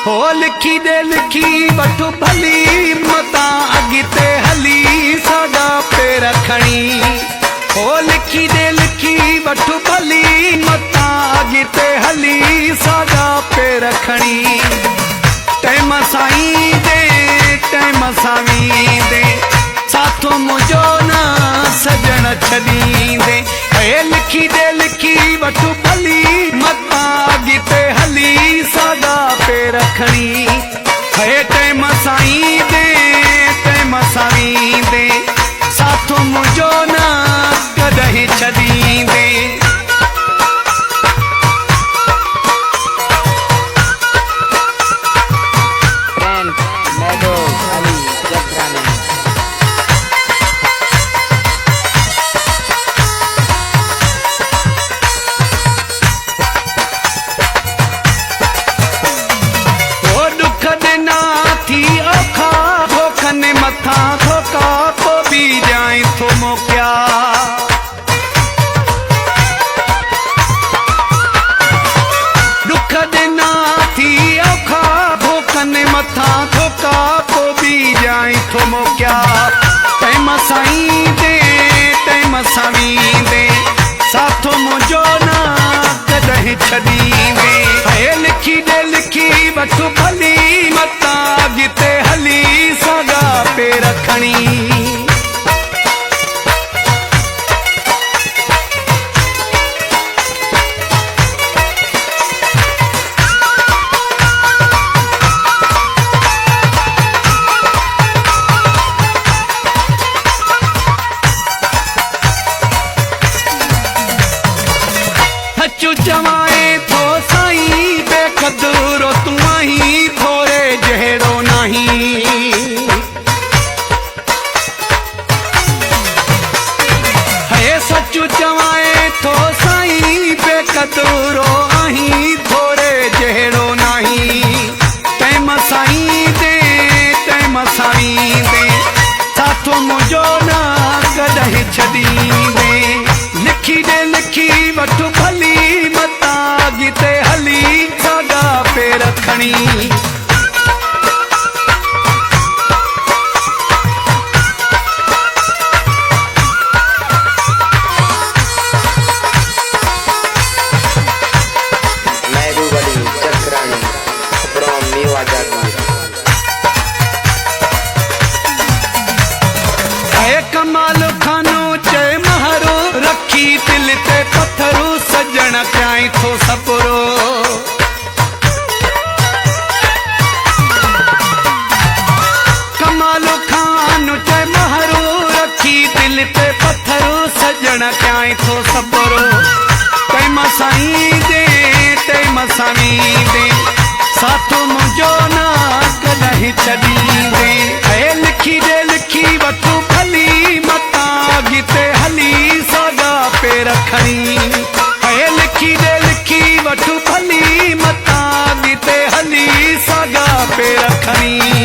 हो लिखी दे लिखी वठो भली मता अॻिते हली साॻा पेर खणी हो लिखी दे लिखी वठो भली मता अॻिते हली साॻा पेर खणी टाइम साईं दे टाइम सां दे साथो मुंहिंजो न सजण छॾींदे हे लिखी दे लिखी वठो भली मता अॻिते हली साॻा पेर खणी हे टाइम साईं दे टाइम सां दे साथो मुंहिंजो न कॾहिं छॾींदे मथा धोखा को भी जाए तो मोकिया दुख दिना थी औखा धोखने मथा धोखा को भी जाए तो मोकिया टाइम साईं दे टाइम सां दे साथो मुंहिंजो न कॾहिं छॾींदे हे लिखी दे लिखी वठो भली मता अॻिते हली साॻा पेर खणी हचू चवाए थो साईं बेक़दुरो तूं आहीं थोरे जहिड़ो नहीं सचू चवाए थो साईं बेक़दुरो आहीं थोरे जहिड़ो नहीं टाइम साईं दे टाइम सां दे साथो मुंहिंजो न कॾहिं छॾींदे लिखी दे लिखी वठो भली मता अॻिते हली साॻा पेर खणी कमाल खानो चए महरो रखी दिल ते पत्थरू सजण प्याई थो सपुरो कमाल खानो चए महरो रखी दिल ते पत्थरू सजण प्याई थो सपुरो टाइम साईं दे टाइम सां दे साथो मुंहिंजो न कॾहिं छॾींदे हे लिखी दे लिखी वठो भली मता अॻिते हली साॻा पेर खणी हे लिखी दे लिखी वठो भली मता अॻिते हली साॻा पेर खणी